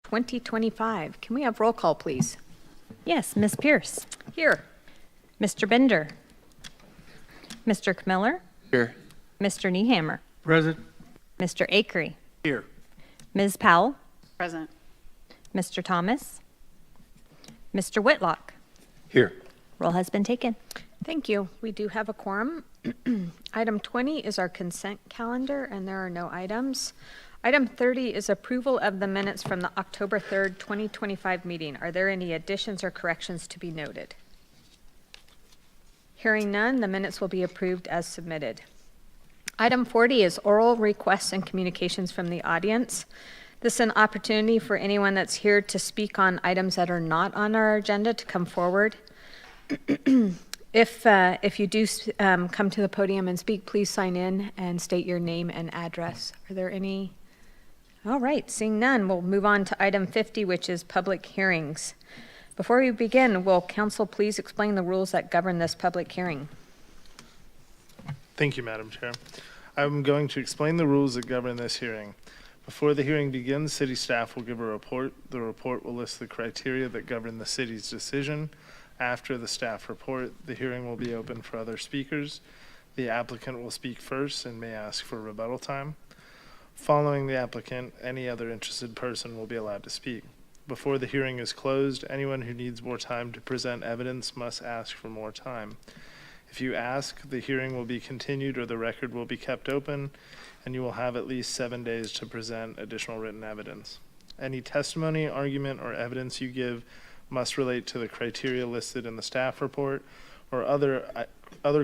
2025. Can we have roll call, please? Yes, Ms. Pierce. Here. Mr. Bender. Mr. Kmiller. Here. Mr. Niehammer. Present. Mr. Akery. Here. Ms. Powell. Present. Mr. Thomas. Mr. Whitlock. Here. Roll has been taken. Thank you. We do have a quorum. Item 20 is our consent calendar, and there are no items. Item 30 is approval of the minutes from the October 3rd, 2025 meeting. Are there any additions or corrections to be noted? Hearing none, the minutes will be approved as submitted. Item 40 is oral requests and communications from the audience. This is an opportunity for anyone that's here to speak on items that are not on our agenda to come forward. If you do come to the podium and speak, please sign in and state your name and address. Are there any? All right, seeing none, we'll move on to item 50, which is public hearings. Before we begin, will council please explain the rules that govern this public hearing? Thank you, Madam Chair. I'm going to explain the rules that govern this hearing. Before the hearing begins, city staff will give a report. The report will list the criteria that govern the city's decision. After the staff report, the hearing will be open for other speakers. The applicant will speak first and may ask for rebuttal time. Following the applicant, any other interested person will be allowed to speak. Before the hearing is closed, anyone who needs more time to present evidence must ask for more time. If you ask, the hearing will be continued or the record will be kept open, and you will have at least 7 days to present additional written evidence. Any testimony, argument, or evidence you give must relate to the criteria listed in the staff report or other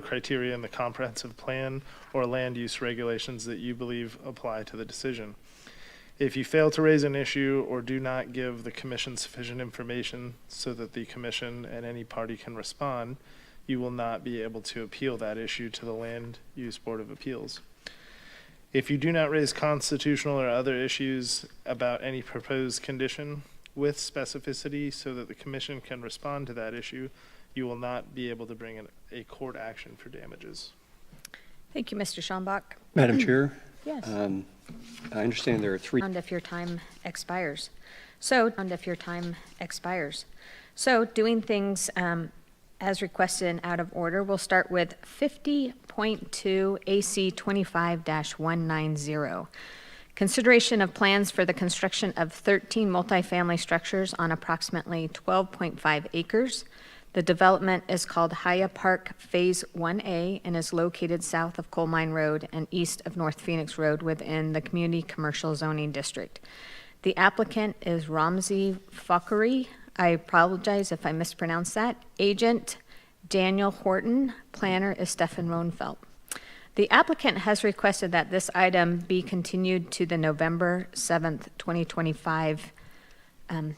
criteria in the comprehensive plan or land use regulations that you believe apply to the decision. If you fail to raise an issue or do not give the commission sufficient information so that the commission and any party can respond, you will not be able to appeal that issue to the Land Use Board of Appeals. If you do not raise constitutional or other issues about any proposed condition with specificity so that the commission can respond to that issue, you will not be able to bring in a court action for damages. Thank you, Mr. Schambach. Madam Chair? Yes. I understand there are three. And if your time expires. So doing things as requested and out of order, we'll start with 50.2 AC 25-190. Consideration of plans for the construction of 13 multifamily structures on approximately 12.5 acres. The development is called Haya Park Phase 1A and is located south of Coal Mine Road and east of North Phoenix Road within the Community Commercial Zoning District. The applicant is Ramzi Fakhri. I apologize if I mispronounced that. Agent Daniel Horton. Planner is Stefan Rohnfeld. The applicant has requested that this item be continued to the November 7th, 2025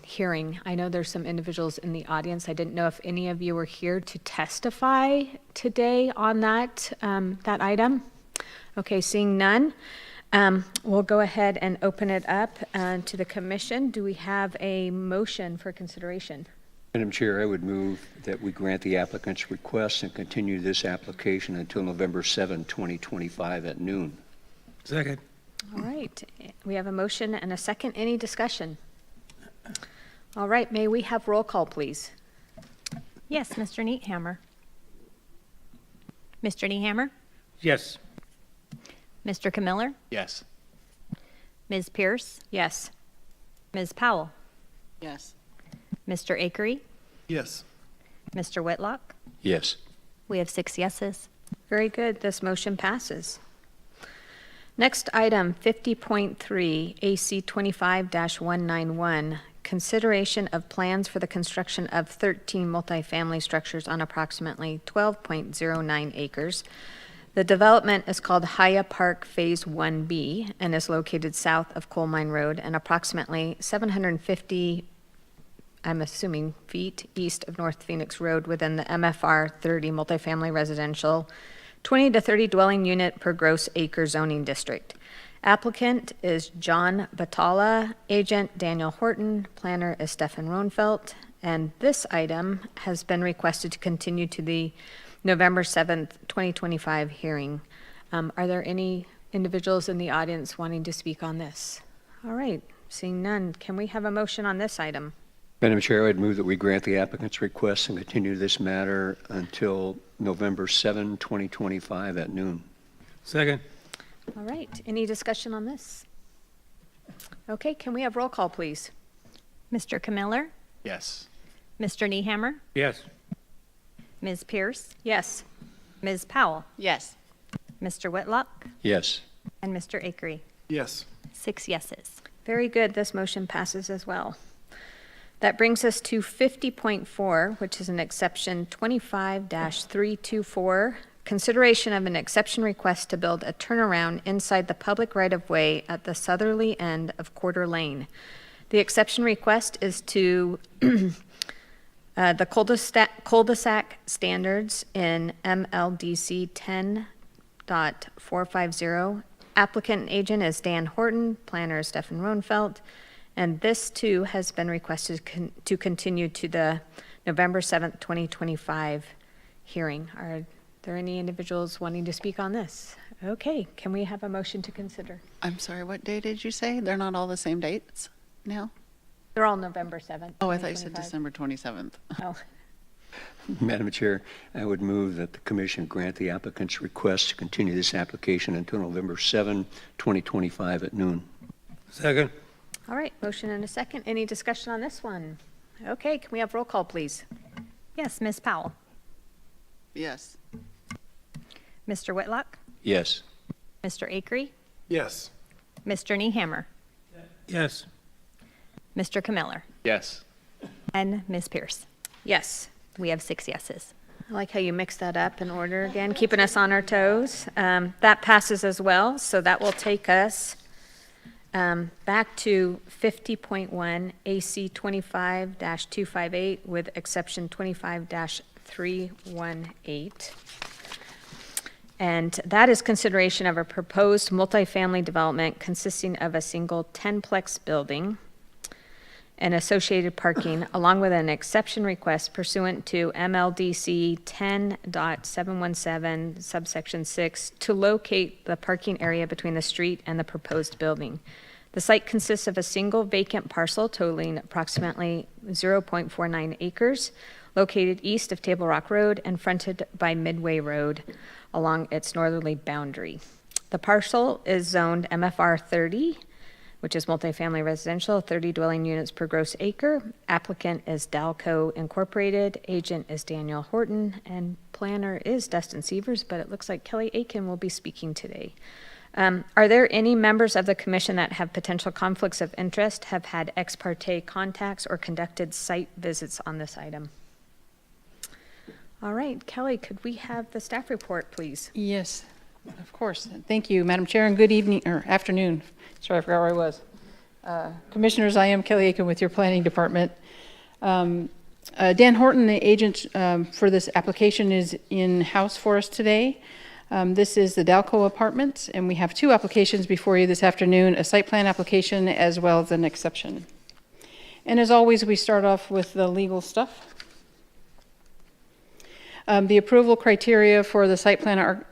hearing. I know there's some individuals in the audience. I didn't know if any of you were here to testify today on that item. Okay, seeing none, we'll go ahead and open it up to the commission. Do we have a motion for consideration? Madam Chair, I would move that we grant the applicant's request and continue this application until November 7, 2025 at noon. Second. All right, we have a motion and a second. Any discussion? All right, may we have roll call, please? Yes, Mr. Niehammer. Mr. Niehammer. Yes. Mr. Kmiller. Yes. Ms. Pierce. Yes. Ms. Powell. Yes. Mr. Akery. Yes. Mr. Whitlock. Yes. We have 6 yeses. Very good. This motion passes. Next item, 50.3 AC 25-191, consideration of plans for the construction of 13 multifamily structures on approximately 12.09 acres. The development is called Haya Park Phase 1B and is located south of Coal Mine Road and approximately 750, I'm assuming, feet east of North Phoenix Road within the MFR 30 multifamily residential 20 to 30 dwelling unit per gross acre zoning district. Applicant is John Batala, agent Daniel Horton, planner is Stefan Rohnfeld, and this item has been requested to continue to the November 7th, 2025 hearing. Are there any individuals in the audience wanting to speak on this? All right, Seeing none, can we have a motion on this item? Madam Chair, I'd move that we grant the applicant's request and continue this matter until November 7, 2025 at noon. Second. All right, any discussion on this? Okay, can we have roll call, please? Mr. Camiller, Yes. Mr. Nehammer, Yes. Ms. Pierce, Yes. Ms. Powell, Yes. Mr. Whitlock, Yes. and Mr. Akery. Yes. 6 yeses. Very good, this motion passes as well. That brings us to 50.4, which is an exception 25-324, consideration of an exception request to build a turnaround inside the public right-of-way at the southerly end of Quarter Lane. The exception request is to the cul-de-sac standards in MLDC 10.450. Applicant and agent is Dan Horton, planner is Stefan Roenfeld, and this too has been requested to continue to the November 7th, 2025 hearing. Are there any individuals wanting to speak on this? Okay, can we have a motion to consider? I'm sorry, what day did you say? They're not all the same dates now? They're all November 7th. Oh, I thought you said 2025. December 27th. Oh, Madam Chair, I would move that the commission grant the applicant's request to continue this application until November 7, 2025 at noon. Second. all right, motion and a second. Any discussion on this one? Okay, can we have roll call, please? Yes, Ms. Powell, Yes. Mr. Whitlock, Yes. Mr. Akery, Yes. Mr. Nehammer, Yes. Mr. Camiller, Yes. and Ms. Pierce. Yes. We have 6 yeses. I like how you mix that up in order again, keeping us on our toes. That passes as well, so that will take us back to 50.1 AC 25-258 with exception 25-318. And that is consideration of a proposed multifamily development consisting of a single 10-plex building and associated parking, along with an exception request pursuant to MLDC 10.717 subsection 6 to locate the parking area between the street and the proposed building. The site consists of a single vacant parcel totaling approximately 0.49 acres, located east of Table Rock Road and fronted by Midway Road along its northerly boundary. The parcel is zoned MFR 30, which is multifamily residential, 30 dwelling units per gross acre. Applicant is Dalco Incorporated, agent is Daniel Horton, and planner is Dustin Severs, but it looks like Kelly Aiken will be speaking today. Are there any members of the commission that have potential conflicts of interest, have had ex parte contacts, or conducted site visits on this item? All right, Kelly, could we have the staff report, please? Yes, of course. Thank you, Madam Chair, and good evening, or afternoon. Sorry, I forgot where I was. Commissioners, I am Kelly Aiken with your Planning Department. Dan Horton, the agent for this application, is in-house for us today. This is the Dalco Apartments, and we have 2 applications before you this afternoon, a site plan application as well as an exception. And as always, we start off with the legal stuff. The approval criteria for the site plan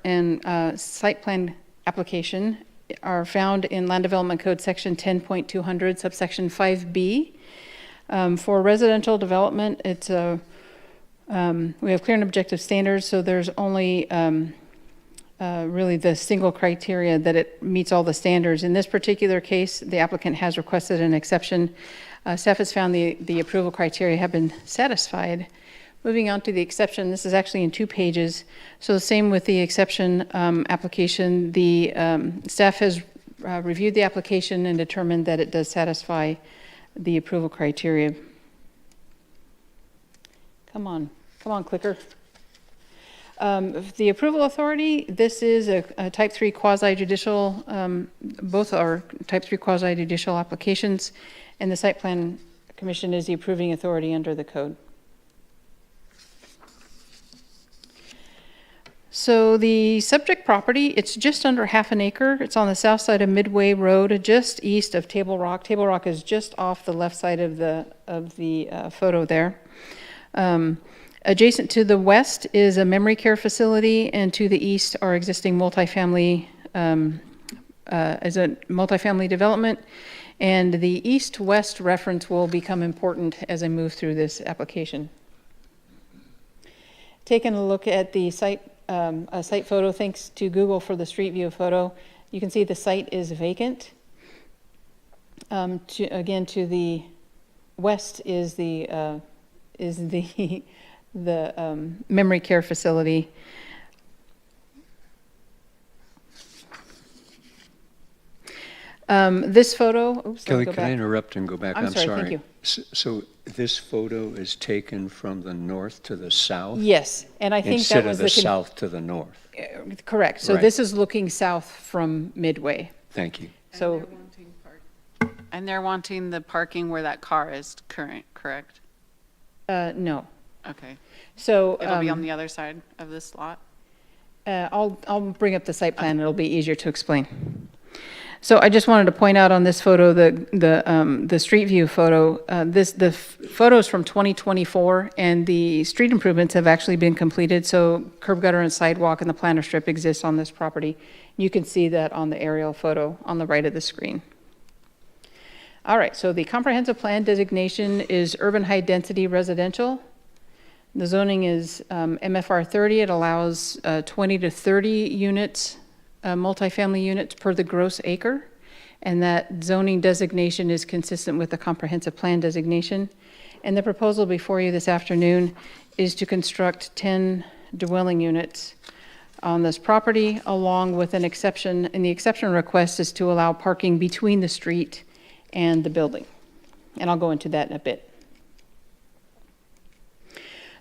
site plan application are found in Land Development Code Section 10.200, subsection 5B. For residential development, it's we have clear and objective standards, so there's only really the single criteria that it meets all the standards. In this particular case, the applicant has requested an exception. Staff has found the approval criteria have been satisfied. Moving on to the exception, this is actually in 2 pages. So the same with the exception application. The staff has reviewed the application and determined that it does satisfy the approval criteria. Come on, clicker. The approval authority, this is a type 3 quasi-judicial, both are type 3 quasi-judicial applications, and the site plan commission is the approving authority under the code. So the subject property, it's just under half an acre. It's on the south side of Midway Road, just east of Table Rock. Table Rock is just off the left side of the photo there. Adjacent to the west is a memory care facility, and to the east are existing multifamily development. And the east-west reference will become important as I move through this application. Taking a look at the site, a site photo, thanks to Google for the street view photo, you can see the site is vacant. Again, to the west is the memory care facility. This photo, oops, let me Kelly, go can I back. interrupt and go back? I'm sorry, thank you. So this photo is taken from the north to the south? Yes, and I think Instead that of was the south to the north? correct. So Right. this is looking south from Midway. Thank you. So, And they're wanting the parking where that car is correct? no. Okay. So, It'll be on the other side of this lot? I'll bring up the site plan, it'll be easier to explain. So I just wanted to point out on this photo, the street view photo, the photo's from 2024, and the street improvements have actually been completed, so curb gutter and sidewalk and the planter strip exists on this property. You can see that on the aerial photo on the right of the screen. All right, so the comprehensive plan designation is urban high-density residential. The zoning is MFR 30. It allows 20 to 30 units, multifamily units per the gross acre, and that zoning designation is consistent with the comprehensive plan designation. And the proposal before you this afternoon is to construct 10 dwelling units on this property, along with an exception, and the exception request is to allow parking between the street and the building. And I'll go into that in a bit.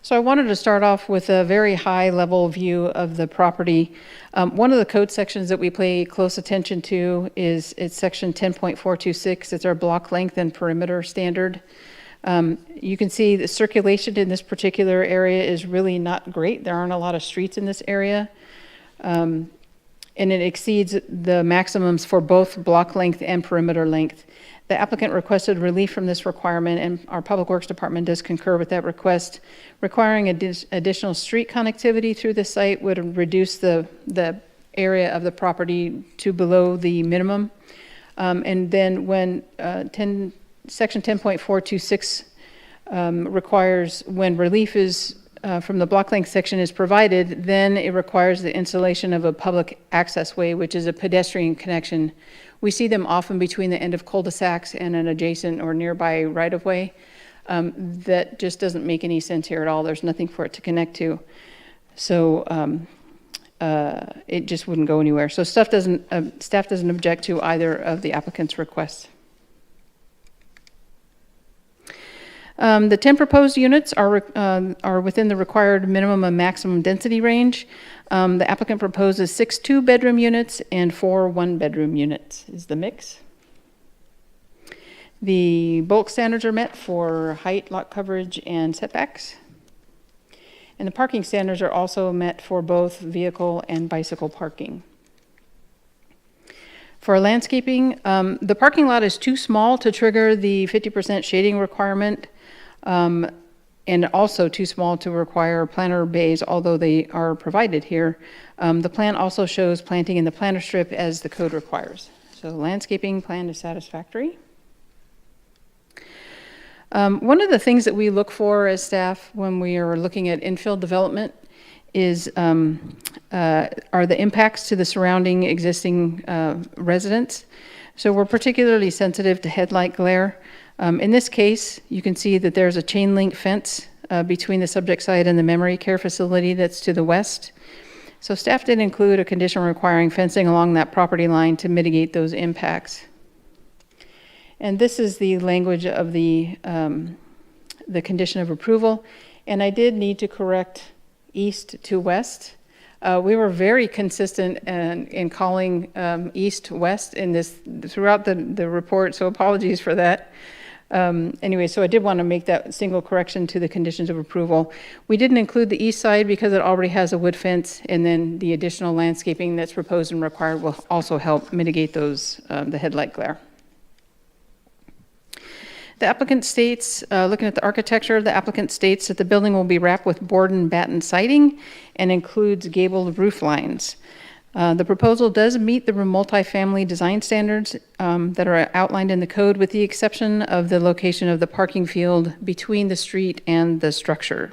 So I wanted to start off with a very high-level view of the property. One of the code sections that we pay close attention to is it's section 10.426. It's our block length and perimeter standard. You can see the circulation in this particular area is really not great. There aren't a lot of streets in this area. And it exceeds the maximums for both block length and perimeter length. The applicant requested relief from this requirement, and our Public Works Department does concur with that request. Requiring additional street connectivity through the site would reduce the area of the property to below the minimum. And then when section 10.426 requires when relief is from the block length section is provided, then it requires the installation of a public access way, which is a pedestrian connection. We see them often between the end of cul-de-sacs and an adjacent or nearby right-of-way. That just doesn't make any sense here at all. There's nothing for it to connect to. So it just wouldn't go anywhere. So staff doesn't object to either of the applicant's requests. The 10 proposed units are within the required minimum and maximum density range. The applicant proposes 6 two-bedroom units and 4 one-bedroom units is the mix. The bulk standards are met for height, lot coverage, and setbacks. And the parking standards are also met for both vehicle and bicycle parking. For landscaping, the parking lot is too small to trigger the 50% shading requirement. And also too small to require planter bays, although they are provided here. The plan also shows planting in the planter strip as the code requires. So the landscaping plan is satisfactory. One of the things that we look for as staff when we are looking at infill development is are the impacts to the surrounding existing residents. So we're particularly sensitive to headlight glare. In this case, you can see that there's a chain link fence between the subject site and the memory care facility that's to the west. So staff did include a condition requiring fencing along that property line to mitigate those impacts. And this is the language of the condition of approval. And I did need to correct east to west. We were very consistent in calling east-west in this throughout the report, so apologies for that. Anyway, so I did want to make that single correction to the conditions of approval. We didn't include the east side because it already has a wood fence, and then the additional landscaping that's proposed and required will also help mitigate those the headlight glare. The applicant states, looking at the architecture, the applicant states that the building will be wrapped with board and batten siding and includes gabled roof lines. The proposal does meet the multifamily design standards that are outlined in the code, with the exception of the location of the parking field between the street and the structure.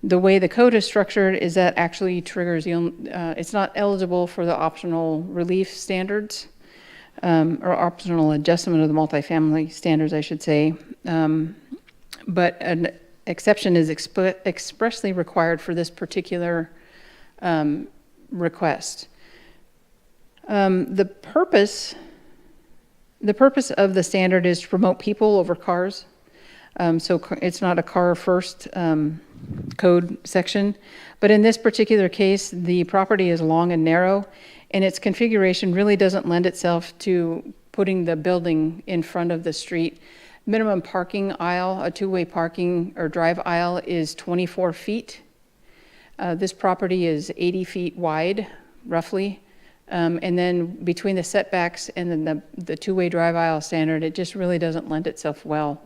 The way the code is structured is that actually triggers, it's not eligible for the optional relief standards, or optional adjustment of the multifamily standards, I should say. But an exception is expressly required for this particular request. The purpose of the standard is to promote people over cars. So it's not a car first code section, but in this particular case, the property is long and narrow, and its configuration really doesn't lend itself to putting the building in front of the street. Minimum parking aisle, a two-way parking or drive aisle, is 24 feet. This property is 80 feet wide, roughly. And then between the setbacks and then the two-way drive aisle standard, it just really doesn't lend itself well,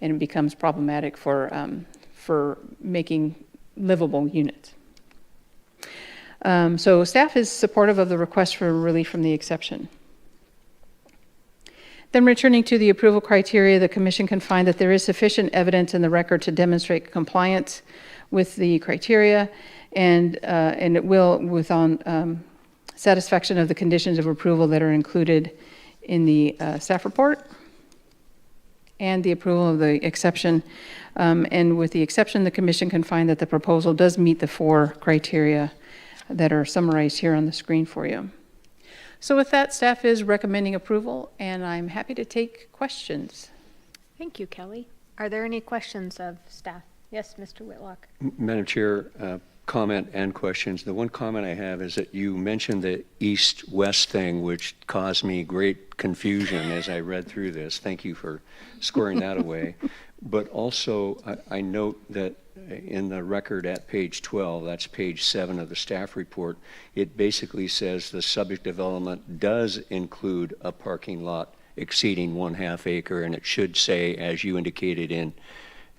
and it becomes problematic for making livable units. So staff is supportive of the request for relief from the exception. Then returning to the approval criteria, the commission can find that there is sufficient evidence in the record to demonstrate compliance with the criteria, and it will, with satisfaction of the conditions of approval that are included in the staff report, and the approval of the exception. And with the exception, the commission can find that the proposal does meet the 4 criteria that are summarized here on the screen for you. So with that, staff is recommending approval, and I'm happy to take questions. Thank you, Kelly. Are there any questions of staff? Yes, Mr. Whitlock. Madam Chair, comment and questions. The one comment I have is that you mentioned the east-west thing, which caused me great confusion as I read through this. Thank you for squaring that away. But also, I note that in the record at page 12, that's page 7 of the staff report, it basically says the subject development does include a parking lot exceeding 1/2 acre, and it should say, as you indicated in,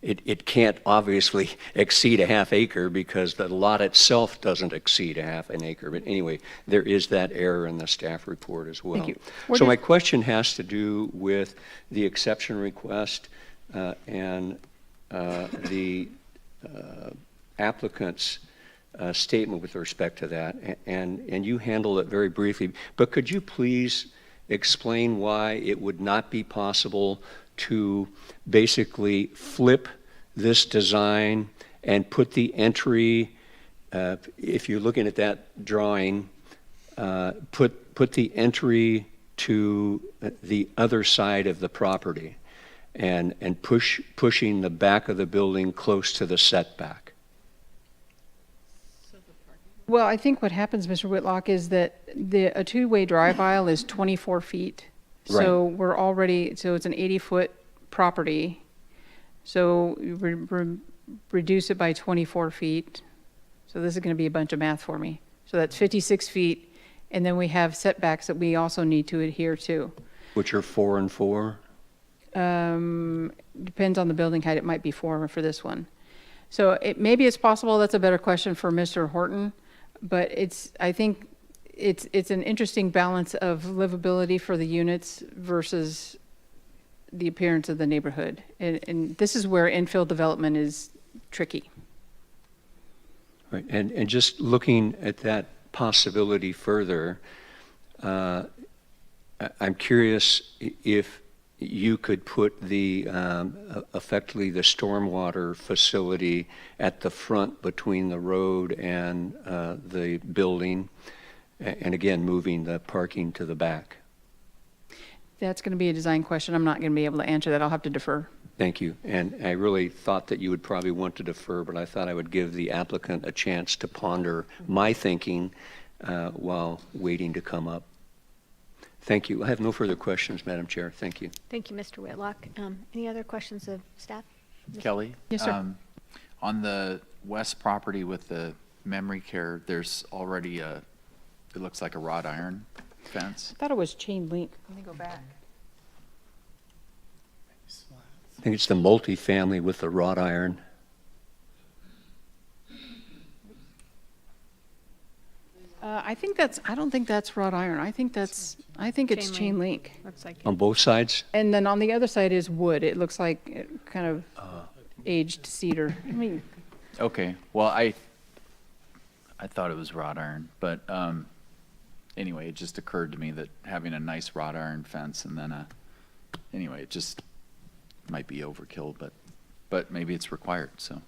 it can't obviously exceed 1/2 acre because the lot itself doesn't exceed 1/2 acre. But anyway, there is that error in the staff report as well. Thank you. So my question has to do with the exception request and the applicant's statement with respect to that, and you handled it very briefly, but could you please explain why it would not be possible to basically flip this design and put the entry, if you're looking at that drawing, put the entry to the other side of the property and pushing the back of the building close to the setback? Well, I think what happens, Mr. Whitlock, is that a two-way drive aisle is 24 feet. So we're already, so it's an 80-foot property. So reduce it by 24 feet. So this is going to be a bunch of math for me. So that's 56 feet. And then we have setbacks that we also need to adhere to. Which are 4 and 4? Depends on the building height. It might be 4 for this one. So maybe it's possible. That's a better question for Mr. Horton. But I think it's an interesting balance of livability for the units versus the appearance of the neighborhood. And this is where infill development is tricky. Right, and just looking at that possibility further, I'm curious if you could put the effectively the stormwater facility at the front between the road and the building, and again moving the parking to the back. That's going to be a design question. I'm not going to be able to answer that. I'll have to defer. Thank you. And I really thought that you would probably want to defer, but I thought I would give the applicant a chance to ponder my thinking while waiting to come up. Thank you. I have no further questions, Madam Chair. Thank you. Thank you, Mr. Whitlock. Any other questions of staff? Kelly? Yes, sir. On the west property with the memory care, there's already it looks like a wrought iron fence. I thought it was chain link. Let me go back. I think it's the multifamily with the wrought iron. I don't think that's wrought iron. I think it's Chain chain link. Looks like On both sides? And then on the other side is wood. It looks like kind of aged cedar. I mean, Okay, well, I thought it was wrought iron, but anyway, it just occurred to me that having a nice wrought iron fence and then anyway, it just might be overkill, but maybe it's required, so.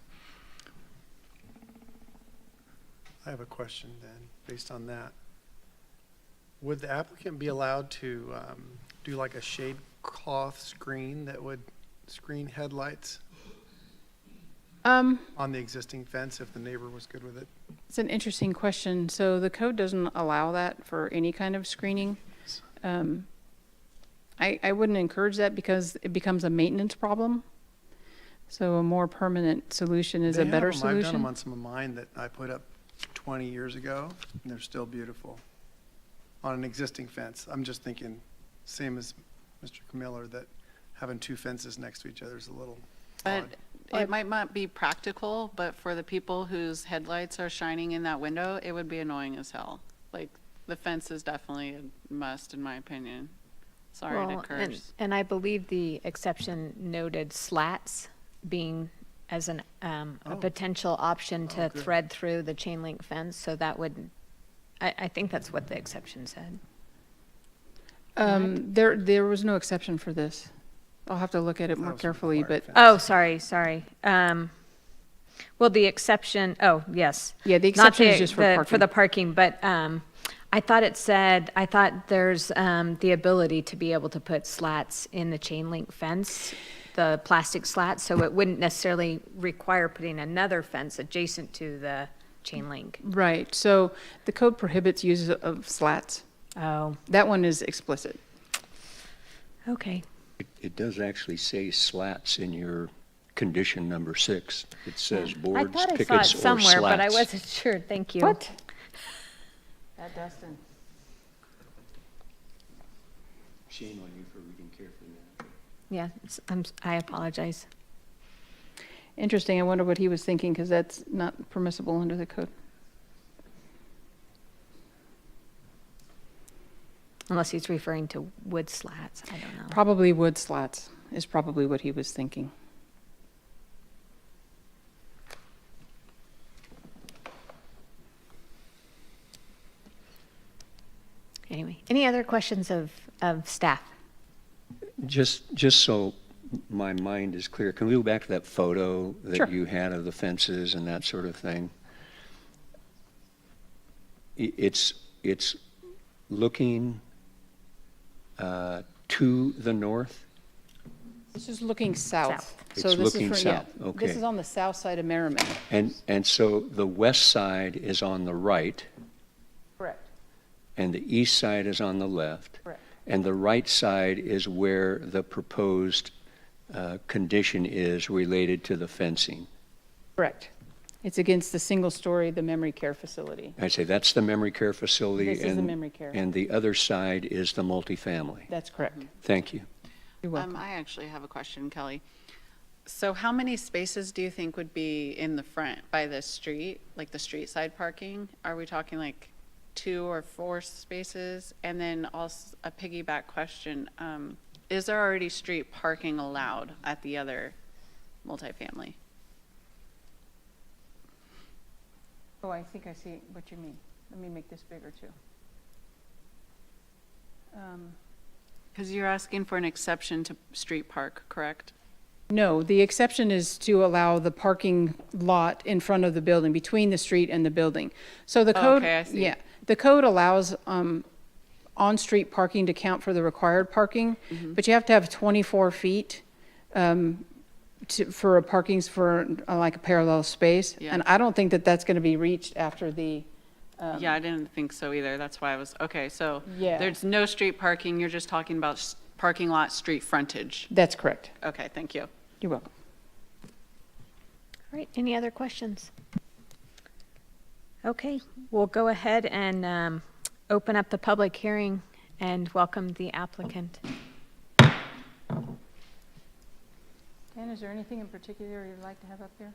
I have a question then, based on that. Would the applicant be allowed to do like a shade cloth screen that would screen headlights on the existing fence if the neighbor was good with it? it's an interesting question. So the code doesn't allow that for any kind of screening. I wouldn't encourage that because it becomes a maintenance problem. So a more permanent solution is a better I've done them solution. on some of mine that I put up 20 years ago, and they're still beautiful on an existing fence. I'm just thinking, same as Mr. Camiller, that having two fences next to each other is a little But odd. it might not be practical, but for the people whose headlights are shining in that window, it would be annoying as hell. Like, the fence is definitely a must, in my opinion. Sorry to Well, curse. and I believe the exception noted slats being as a potential option to good. thread through the chain link fence, so that would, I think that's what the exception said. There was no exception for this. I'll have to look at it more That was carefully, required but fence. Oh, sorry. Well, the exception, oh, yes. yeah, the Not exception is just for parking. For the parking, but I thought there's the ability to be able to put slats in the chain link fence, the plastic slats, so it wouldn't necessarily require putting another fence adjacent to the chain link. Right, so the code prohibits use of slats. Oh, That one is explicit. okay. It does actually say slats in your condition number 6. It says I boards, thought I saw it pickets, or somewhere, but I slats. wasn't sure. Thank you. That Dustin. Shame on you for reading carefully now. Yeah, I apologize. Interesting, I wonder what he was thinking, because that's not permissible under the code. Unless he's referring to wood slats, I don't know. Probably wood slats is probably what he was thinking. Anyway, any other questions of staff? Just so my mind is clear, can we go back to that photo Sure. that you had of the fences and that sort of thing? It's looking to the north? This is looking south. South. So It's this is looking for- yeah, south, okay. This is on the south side of Merrimack. And so the west side is on the right, Correct. and the east side is on the left. Correct. And the right side is where the proposed condition is related to the fencing. Correct. It's against the single story, the memory care facility. I'd say that's the memory care facility. This is the and- memory care. And the other side is the multifamily. That's correct. Thank you. You're welcome. I actually have a question, Kelly. So how many spaces do you think would be in the front by the street, like the street side parking? Are we talking like 2 or 4 spaces? And then also a piggyback question, is there already street parking allowed at the other multifamily? Oh, I think I see what you mean. Let me make this bigger too. Because you're asking for an exception to street park, correct? No, the exception is to allow the parking lot in front of the building, between the street and the building. So the code, Okay, I see. yeah, the code allows on-street parking to count for the required parking, but you have to have 24 feet for parkings for like a parallel space. Yeah. And I don't think that that's going to be reached after the, Yeah, I didn't think so either. That's why I was, okay, so Yeah. there's no street parking. You're just talking about parking lot street frontage. that's correct. Okay, thank you. You're welcome. All right, any other questions? Okay, we'll go ahead and open up the public hearing and welcome the applicant. Dan, is there anything in particular you'd like to have up here?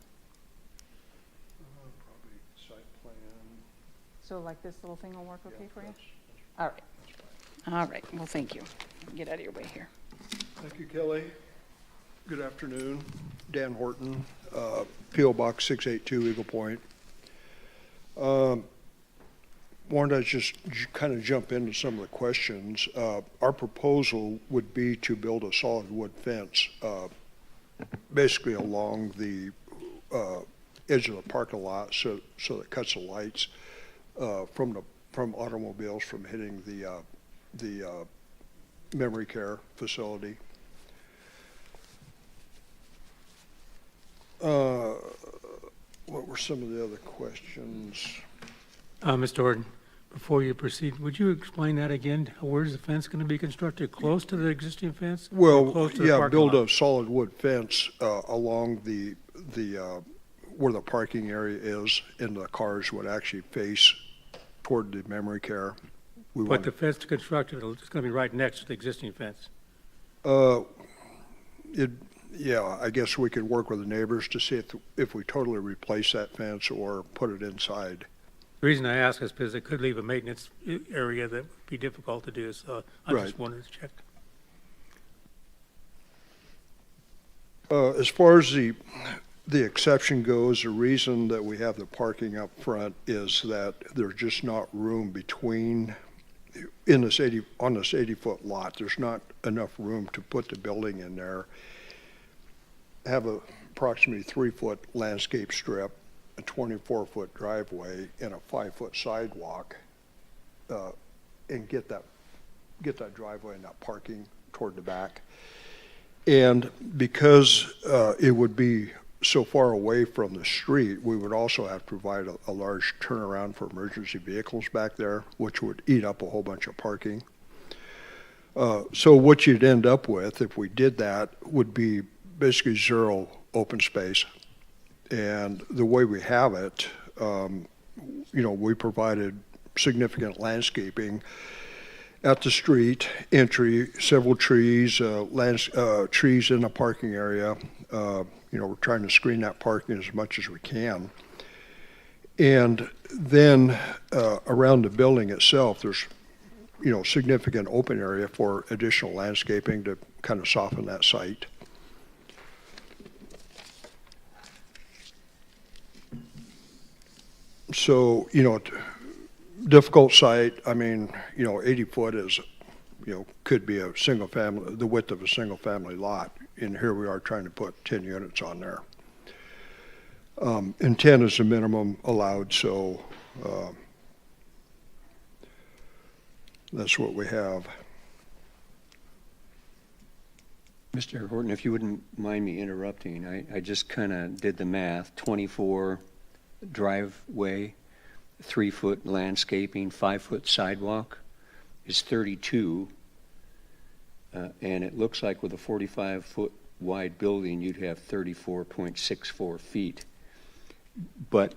Probably site plan. So like this little thing will work okay for you? All right. All right, well, thank you. Get out of your way here. Thank you, Kelly. Good afternoon. Dan Horton, P.O. Box 682, Eagle Point. Wanted to just kind of jump into some of the questions. Our proposal would be to build a solid wood fence, basically along the edge of the parking lot, so that it cuts the lights from automobiles from hitting the memory care facility. What were some of the other questions? Mr. Horton, before you proceed, would you explain that again? Where's the fence going to be constructed? Close to the existing fence? Or Well, close to the yeah, parking build lot? a solid wood fence along the where the parking area is, and the cars would actually face toward the memory care. We But want, the fence constructed, it's going to be right next to the existing fence. yeah, I guess we could work with the neighbors to see if we totally replace that fence or put it inside. The reason I ask is because it could leave a maintenance area that would be difficult to do, so I just Right. wanted to check. As far as the exception goes, the reason that we have the parking up front is that there's just not room between, on this 80-foot lot, there's not enough room to put the building in there. Have a approximately 3-foot landscape strip, a 24-foot driveway, and a 5-foot sidewalk, and get that driveway and that parking toward the back. And because it would be so far away from the street, we would also have to provide a large turnaround for emergency vehicles back there, which would eat up a whole bunch of parking. So what you'd end up with, if we did that, would be basically zero open space. And the way we have it, we provided significant landscaping at the street entry, several trees, trees in the parking area. We're trying to screen that parking as much as we can. And then around the building itself, there's, significant open area for additional landscaping to kind of soften that site. So, difficult site. I mean, 80 foot is, could be a single family, the width of a single family lot. And here we are trying to put 10 units on there. And 10 is the minimum allowed, so that's what we have. Mr. Horton, if you wouldn't mind me interrupting, I just kind of did the math. 24 driveway, 3-foot landscaping, 5-foot sidewalk is 32. And it looks like with a 45-foot wide building, you'd have 34.64 feet. But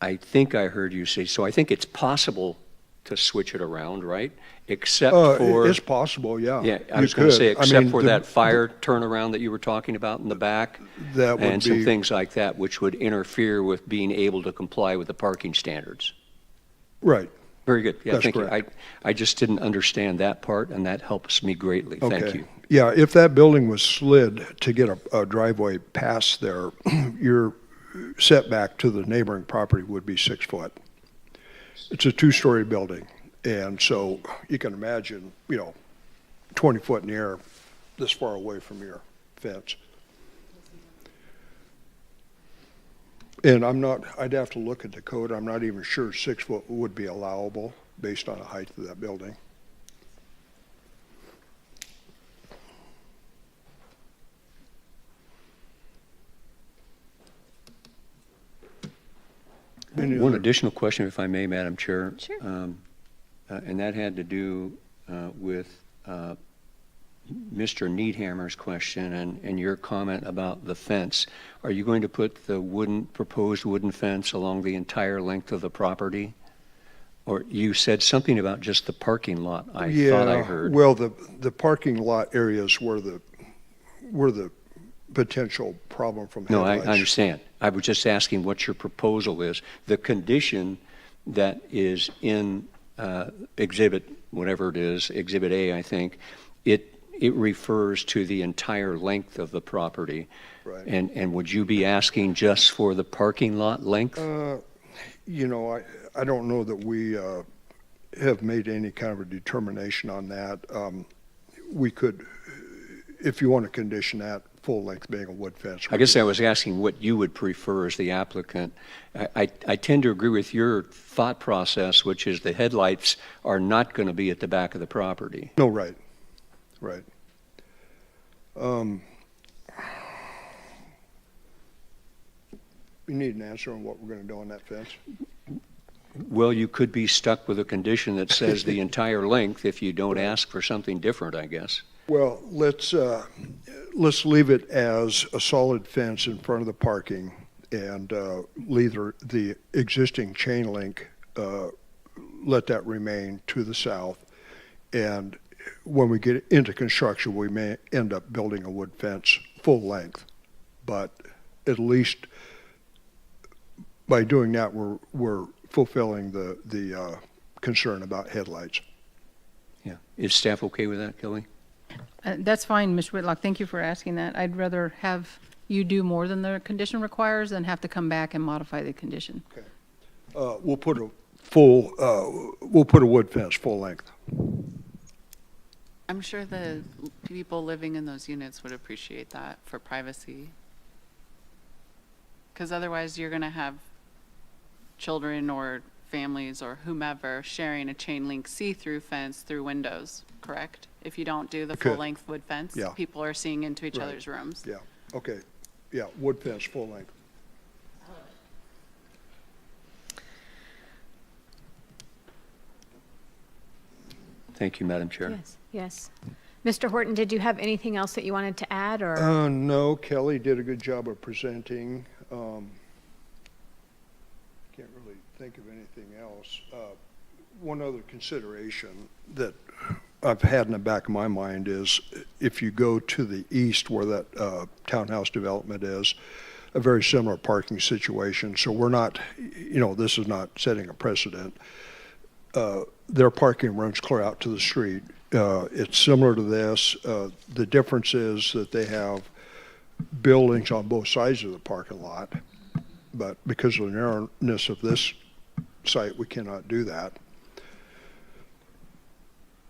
I think I heard you say, so I think it's possible to switch it around, right? Except for... It's possible, yeah. Yeah, I You was going to could. say, I except mean, for that fire turnaround that you were talking about in the back, That would and some be- things like that, which would interfere with being able to comply with the parking standards. Right. Very good. Yeah, That's thank you. correct. I just didn't understand that part, and that helps me greatly. Thank Okay. you. Yeah, if that building was slid to get a driveway past there, your setback to the neighboring property would be 6 foot. It's a 2-story building, and so you can imagine, 20 foot in the air this far away from your fence. And I'd have to look at the code. I'm not even sure 6 foot would be allowable based on the height of that building. Any One other- additional question, if I may, Madam Chair. Sure. And that had to do with Mr. Needhammer's question and your comment about the fence. Are you going to put the proposed wooden fence along the entire length of the property? Or you said something about just the parking lot, I thought I heard. Well, the parking lot areas were the potential problem from No, I headlights. understand. I was just asking what your proposal is. The condition that is in exhibit, whatever it is, Exhibit A, I think, it refers to the entire length of the property. Right. And would you be asking just for the parking lot length? You know, I don't know that we have made any kind of a determination on that. We could, if you want to condition that, full length being a wood fence. I guess I was asking what you would prefer as the applicant. I tend to agree with your thought process, which is the headlights are not going to be at the back of the property. No, right, right. You need an answer on what we're going to do on that fence? Well, you could be stuck with a condition that says the entire length if you don't ask for something different, I guess. Well, let's leave it as a solid fence in front of the parking and leave the existing chain link, let that remain to the south. And when we get into construction, we may end up building a wood fence full length. But at least by doing that, we're fulfilling the concern about headlights. Yeah. Is staff okay with that, Kelly? That's fine, Mr. Whitlock. Thank you for asking that. I'd rather have you do more than the condition requires than have to come back and modify the condition. We'll put a wood fence full length. I'm sure the people living in those units would appreciate that for privacy. Because otherwise you're going to have children or families or whomever sharing a chain link see-through fence through windows, correct? If you don't do the Could. full-length wood fence, Yeah. people are seeing into each Right. other's rooms. Yeah, okay. Yeah, wood fence full length. Thank you, Madam Chair. Yes, yes. Mr. Horton, did you have anything else that you wanted to add, or? No, Kelly did a good job of presenting. Can't really think of anything else. One other consideration that I've had in the back of my mind is if you go to the east where that townhouse development is, a very similar parking situation. So we're not, this is not setting a precedent. Their parking runs clear out to the street. It's similar to this. The difference is that they have buildings on both sides of the parking lot, but because of the narrowness of this site, we cannot do that.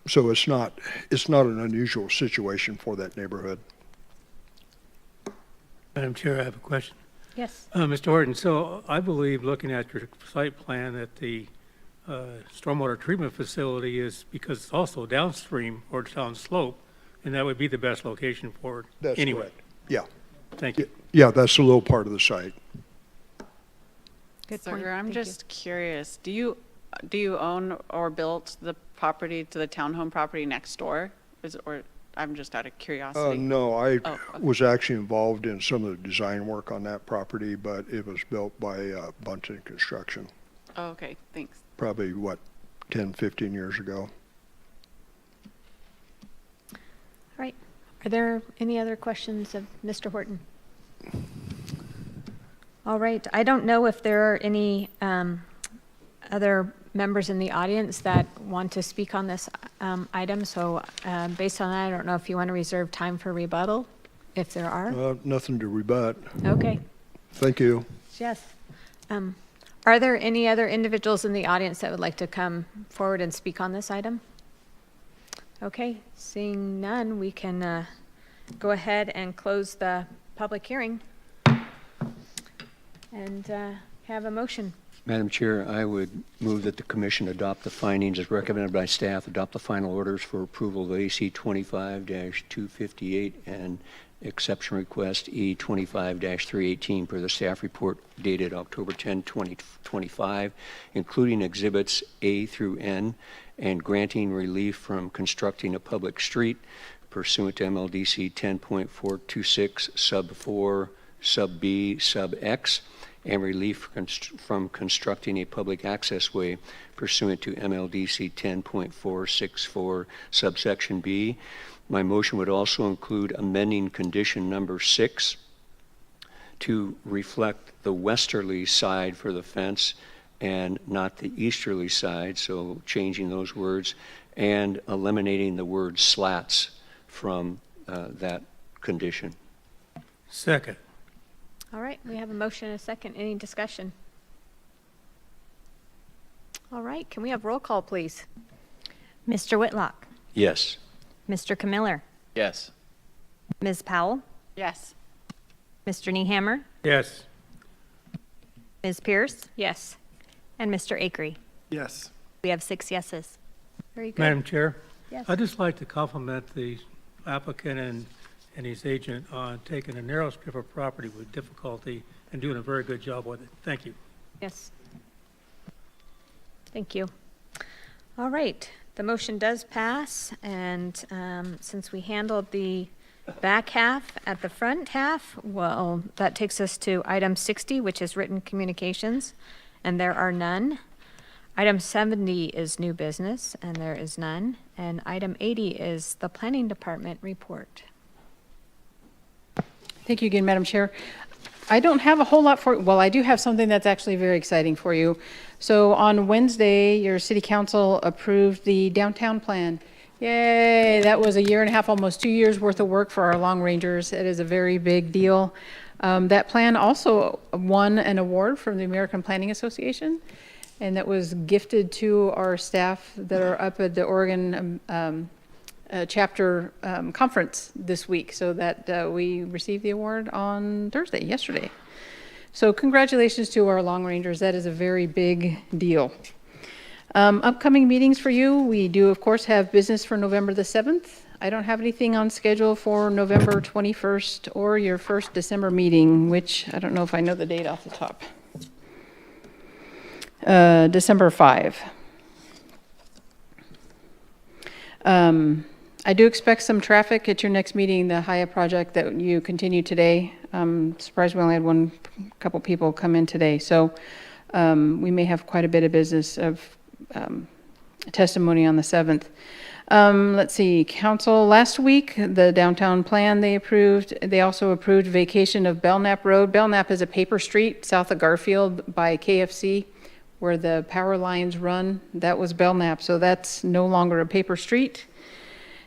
So it's not an unusual situation for that neighborhood. Madam Chair, I have a question. Yes. Mr. Horton, so I believe, looking at your site plan, that the stormwater treatment facility is, because it's also downstream or downslope, and that would be the best location for it. That's anyway. correct. Yeah. Thank you. Yeah, that's a little part of the site. Good Sir, point. I'm Thank you. just curious, do you own or built the property to the townhome property next door? Or I'm just out of curiosity. No, I Oh, okay. was actually involved in some of the design work on that property, but it was built by Bunton Construction, Oh, okay, thanks. probably, 10, 15 years ago. All right. Are there any other questions of Mr. Horton? All right. I don't know if there are any other members in the audience that want to speak on this item. So based on that, I don't know if you want to reserve time for rebuttal, if there are. Nothing to rebut. Okay. Thank you. Yes. Are there any other individuals in the audience that would like to come forward and speak on this item? Okay, seeing none, we can go ahead and close the public hearing and have a motion. Madam Chair, I would move that the commission adopt the findings as recommended by staff, adopt the final orders for approval of AC 25-258 and exception request E 25-318 per the staff report dated October 10, 2025, including exhibits A through N, and granting relief from constructing a public street pursuant to MLDC 10.426 sub 4 sub B sub X, and relief from constructing a public access way pursuant to MLDC 10.464 subsection B. My motion would also include amending condition number 6 to reflect the westerly side for the fence and not the easterly side, so changing those words, and eliminating the word slats from that condition. Second. All right, we have a motion and a second. Any discussion? All right, can we have roll call, please? Mr. Whitlock, Yes. Mr. Camiller, Yes. Ms. Powell, Yes. Mr. Niehammer, Yes. Ms. Pierce, Yes. and Mr. Akery. Yes. We have 6 yeses. Very good. Madam Chair? Yes. I'd just like to compliment the applicant and his agent on taking a narrow strip of property with difficulty and doing a very good job with it. Thank you. Yes. Thank you. All right, the motion does pass, and since we handled the back half at the front half, well, that takes us to item 60, which is written communications, and there are none. Item 70 is new business, and there is none. And item 80 is the planning department report. Thank you again, Madam Chair. I don't have a whole lot for, well, I do have something that's actually very exciting for you. So on Wednesday, your city council approved the downtown plan. Yay, that was 1.5 years, almost 2 years worth of work for our long rangers. It is a very big deal. That plan also won an award from the American Planning Association, and that was gifted to our staff that are up at the Oregon chapter conference this week, so that we received the award on Thursday, yesterday. So congratulations to our long rangers. That is a very big deal. Upcoming meetings for you, we do of course have business for November the 7th. I don't have anything on schedule for November 21st or your first December meeting, which I don't know if I know the date off the top. December 5. I do expect some traffic at your next meeting, the Haya project that you continue today. Surprised we only had couple people come in today. So we may have quite a bit of business of testimony on the 7th. Let's see, council, last week, the downtown plan they approved. They also approved vacation of Belknap Road. Belknap is a paper street south of Garfield by KFC where the power lines run. That was Belknap, so that's no longer a paper street.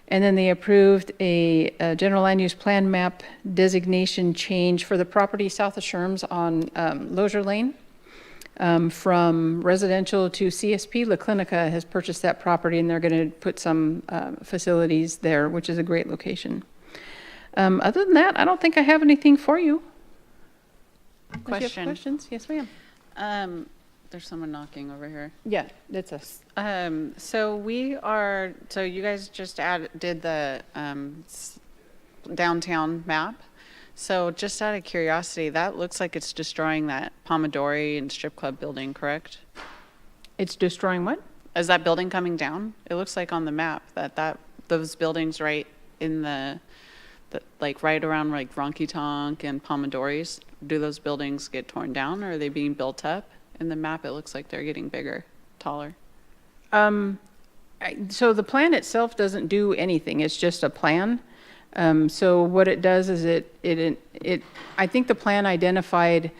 And then they approved a general land use plan map designation change for the property south of Sherms on Lozier Lane. From residential to CSP, La Clinica has purchased that property, and they're going to put some facilities there, which is a great location. Other than that, I don't think I have anything for you. If you have Question. questions? Yes, ma'am. There's someone knocking over here. Yeah, that's us. So you guys just did the downtown map. So just out of curiosity, that looks like it's destroying that Pomodori and strip club building, correct? It's destroying what? Is that building coming down? It looks like on the map that those buildings right in the like right around like Ronky Tonk and Pomodori's, do those buildings get torn down, or are they being built up? In the map, it looks like they're getting bigger, taller. So the plan itself doesn't do anything. It's just a plan. So what it does is I think the plan identified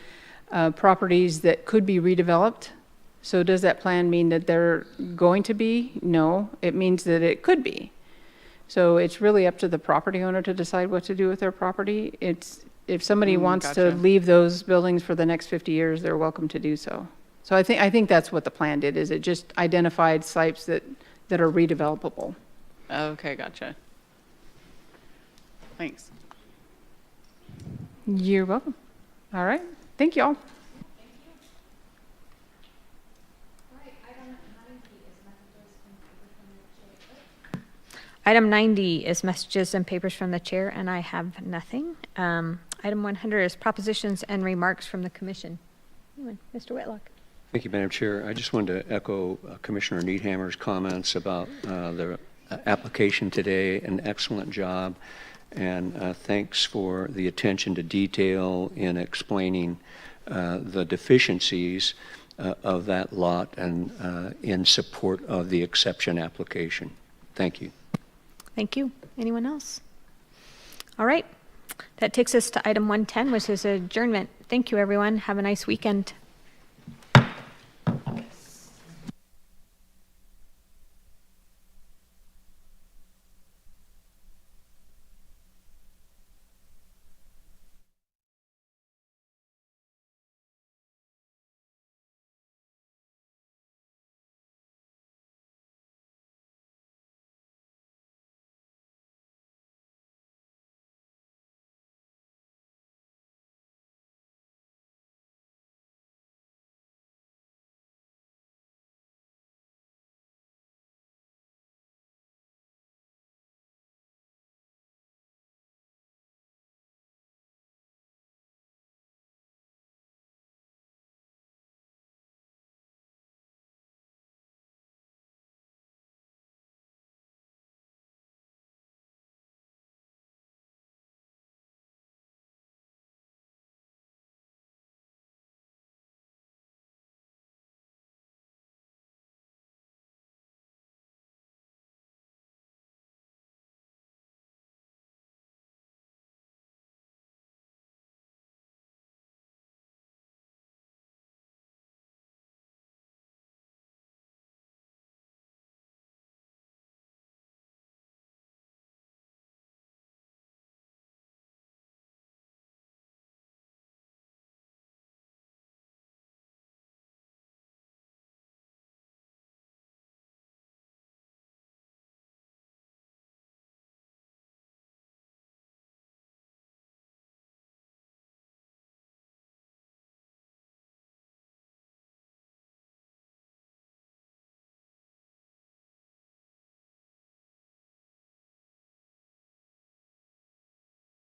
properties that could be redeveloped. So does that plan mean that they're going to be? No, it means that it could be. So it's really up to the property owner to decide what to do with their property. If somebody wants to Gotcha. leave those buildings for the next 50 years, they're welcome to do so. So I think that's what the plan did, is it just identified sites that are redevelopable. Okay, gotcha. Thanks. You're welcome. All right. Thank you all. Item 90 is messages and papers from the chair, and I have nothing. Item 100 is propositions and remarks from the commission. Anyone? Mr. Whitlock. Thank you, Madam Chair. I just wanted to echo Commissioner Needhammer's comments about the application today. An excellent job, and thanks for the attention to detail in explaining the deficiencies of that lot and in support of the exception application. Thank you. Thank you. Anyone else? All right. That takes us to item 110, which is adjournment. Thank you, everyone. Have a nice weekend.